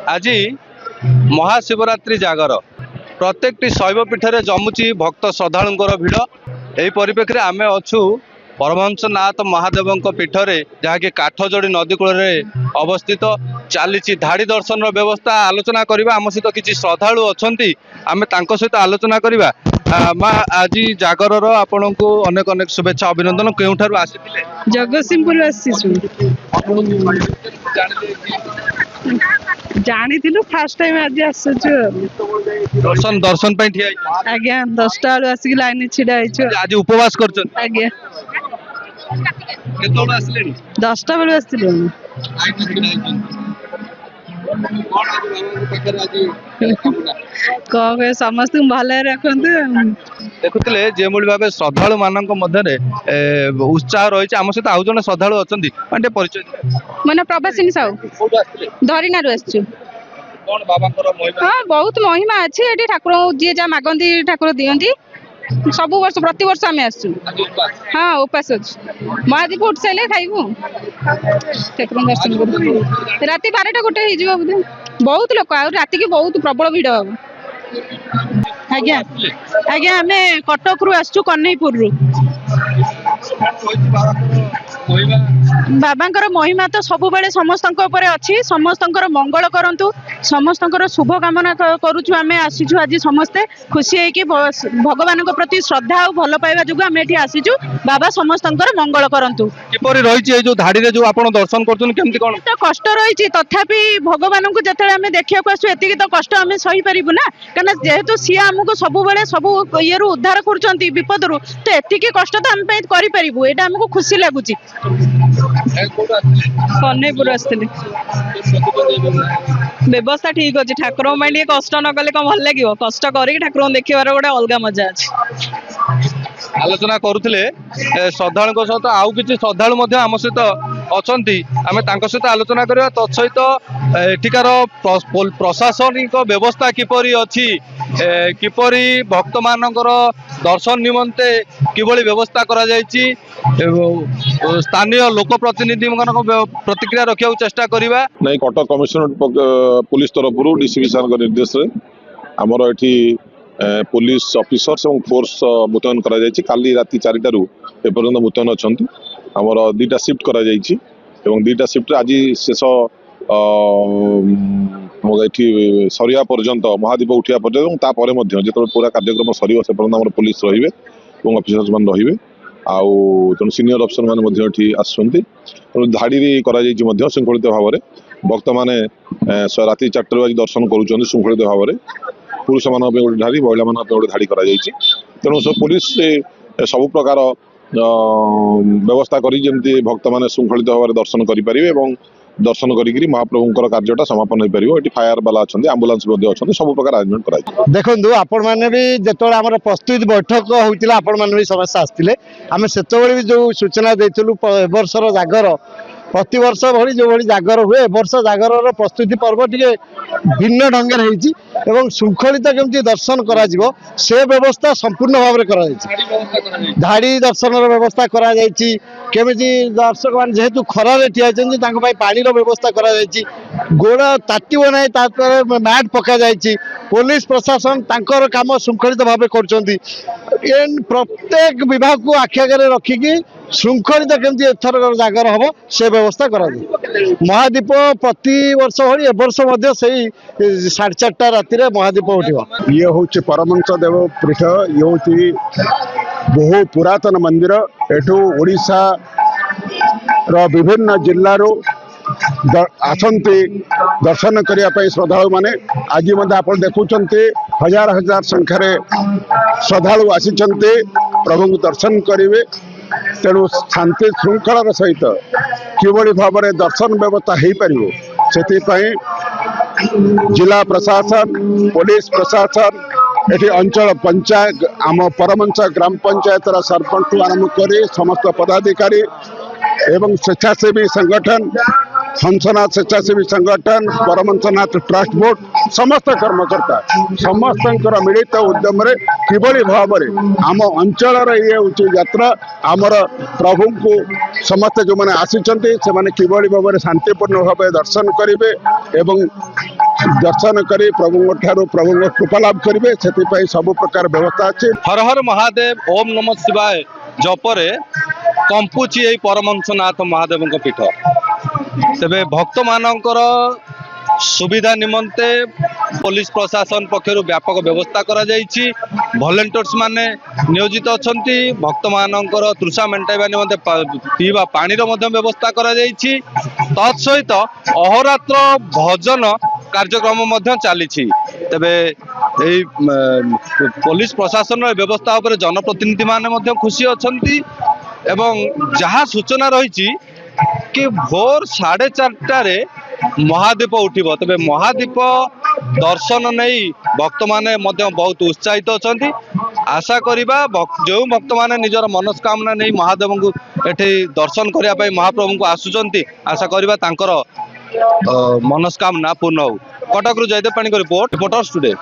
आज महाशिवरात्रि जागर प्रत्येक शैवपीठ में जमुची भक्त श्रद्धालुंर भिड़ यही परिप्रेक्षी में आम अच्छु परमहंसनाथ महादेव पीठ में जहाँकि काठजोड़ी नदी कूल अवस्थित चली धाड़ी दर्शन व्यवस्था आलोचना करवा आम सहित किसी श्रद्धालु अच्छा आम सहित आलोचना करवा। माँ आज जागर आपण को अनेक अनेक शुभेच्छा अभिनंदन केउठारु आसीथिले? जगतसिंहपुर जानी फास्ट टाइम आज दर्शन दर्शन पे ठिया आज्ञा 10टा बेलू आसिक लाइन छिड़ा आज उपवास कर आज्ञा 10टा बेलू आसले कह समस्त भल रखते देखुले जो भाव श्रद्धालु मान उत्साह रही आम सहित आउ जन श्रद्धालु अच्छा परिचय मन प्रभासिनी साहू धरीना हाँ बहुत महिमा अच्छी ये ठाकुर जी जहाँ मागती ठाकुर दिखती सब वर्ष प्रति वर्ष आम आसु हाँ उपास अच्छे महादीप उठ सारे खाइबू ठाकुर दर्शन कर राति 12टा 1 हो बोधे बहुत लोक आ राति की बहुत प्रबल भिड़ हम आज्ञा आज्ञा आम कटक रु आसु कन्हईपुर रु बाबांकर महिमा तो सब बेले समस्त अच्छी समस्त मंगल करंतु समस्त शुभ कामना करुचु आम आसीचु आज समस्ते खुशी है कि भगवान प्रति श्रद्धा और भल पाइबा जो आम ये आसीचु बाबा समस्त मंगल करंतु किपरि रही जो धाड़ी रे जो आपण दर्शन करछन केमति कोन तो कष्ट रही तथापि भगवान को जिते आम देखा आसु एति तो कष्ट आम सही पारिबु ना कारण जेहेतु सी आमको सब बेले सब ये उद्धार कर विपद रु तो एति कष्ट तो आम करि परिबु एटा हमको खुशी लगुची कन्हईपुर आसते व्यवस्था ठीक अच्छे ठाकुर कष्ट न कले कौन भल लगे कष्ट कर ठाकुर देखार गोटे अलग मजा अच्छे आलोचना करुले श्रद्धालु सहित आउ कि श्रद्धालु आम सहित अच्छा आम सहित आलोचना करवा तत्सहित एठिकार प्रशासनिक व्यवस्था किपरि अच्छी किपरि भक्त मानकर दर्शन निमंते किभली व्यवस्था करा जायछि स्थानीय लोक प्रतिनिधि प्रतिक्रिया रखा चेष्टा करवा नहीं कटक कमिशनरेट पुलिस तरफ डीसीपी सार निर्देश आमर एठी पुलिस ऑफिसर्स और फोर्स मुतयन करा जायछि काली राति 4टारू एपर्यंत मुतयन अछंती आमर 2टा शिफ्ट करा जायछि एवं 2टा शिफ्ट आज शेष ये सरिया पर्यंत महादीप उठिया पर्यंत जो पूरा कार्यक्रम सर से पर्यंत आम पुलिस रे और ऑफिसर्स मान रे तेणु सीनियर अफिसर मैंने आसुँच धाड़ी कर श्रृंखलित भाव में भक्त मैंने राति 4टारू आज दर्शन करुँच श्रृंखलित भाव में पुरुष मान गोटे धाड़ी महिला मान गोटे धाड़ी कर तेणु पुलिस सब प्रकार व्यवस्था करी भक्त मैंने श्रृंखलित भाव में दर्शन करें दर्शन करी महाप्रभुंर कार्यटा समापन हो पार ये फायर बाला अच्छा आंबुलांस अच्छा सब प्रकार आरेंजमेंट कर देखो आपण मैंने भी जो आम प्रस्तुति बैठक होता आपण मैंने भी समस्त आसते आम से भी जो सूचना देलु वर्षर जागर प्रति वर्ष भली जो भली जागर हुए वर्ष जागर प्रस्तुति पर्व टे भिन्न ढंगर एवं श्रृंखलित केमती दर्शन करा से व्यवस्था संपूर्ण भाव में कर धाड़ी दर्शन व्यवस्था करा केमिति दर्शक मान जेहेतु खरारे ठिया पानी व्यवस्था करा गोड़ तातिब ना मैट पका पुलिस प्रशासन तांकर काम श्रृंखलित भाव कर प्रत्येक विभाग को आखि आगे रखिकी श्रृंखलित केमती एथर जागर हम से व्यवस्था करा महादीप प्रति वर्ष भली ए वर्ष 4:30 राति महादीप उठिबो ये हूँ परमहंस देव पीठ ये हूँ बहु पुरातन मंदिर एठू ओडिशा रो विभिन्न जिल्लारो आसंती दर्शन करने श्रद्धालु माने आज आप देखुंत हजार हजार संख्यार श्रद्धालु आसी प्रभु को दर्शन करेंगे तेणु शांति श्रृंखलार सहित किभली भाव में दर्शन व्यवस्था हो पार से जिला प्रशासन पुलिस प्रशासन ये अंचल पंचायत आम परमहंस ग्राम पंचायत सरपंच आरंभ कर समस्त पदाधिकारी एवं स्वेच्छासेवी संगठन हंसनाथ स्वेच्छासेवी संगठन परमहंसनाथ ट्रस्ट बोर्ड समस्त कर्मकर्ता समस्त मिलित उद्यम किभली भाव में आम अंचल ये हूँ यात्रा आमर प्रभु को समस्त जो मैंने आसी से किभली भाव में शांतिपूर्ण भाव दर्शन करेंगे एवं दर्शन कर प्रभु कृपा लाभ करेंगे से सब प्रकार व्यवस्था अच्छे। हर हर महादेव ओम नमः शिवाय जपरे कंपुची एई परमहंसनाथ महादेव पीठ तेबे भक्त मानकर सुविधा निमंते पुलिस प्रशासन पक्षर व्यापक व्यवस्था करा जाइछि। वॉलंटियर्स माने नियोजित अछंती। भक्त मानकर तृषा मेंटाइबा निमंते पीवा पानी रो मध्य व्यवस्था करा जाइछि। तत्सहित अहोरात्र भजन कार्यक्रम मध्य चलीछि। तेबे एई पुलिस प्रशासन व्यवस्था उपर जनप्रतिनिधि माने मध्य खुशी अछंती एवं जहाँ सूचना रही कि भोर 4:30 महादीप उठिब। तेबे महादीप दर्शन नहीं भक्त माने मध्य बहुत उत्साहित अछंती। आशा करिबा जो भक्त माने निजर मनस्कामना नहीं महादेव को एठी दर्शन करिया पई महाप्रभु को आसुचंती आशा करिबा तांकर मनस्कामना पूर्ण हो। कटक रु जयदेव पाणी को रिपोर्टर टुडे।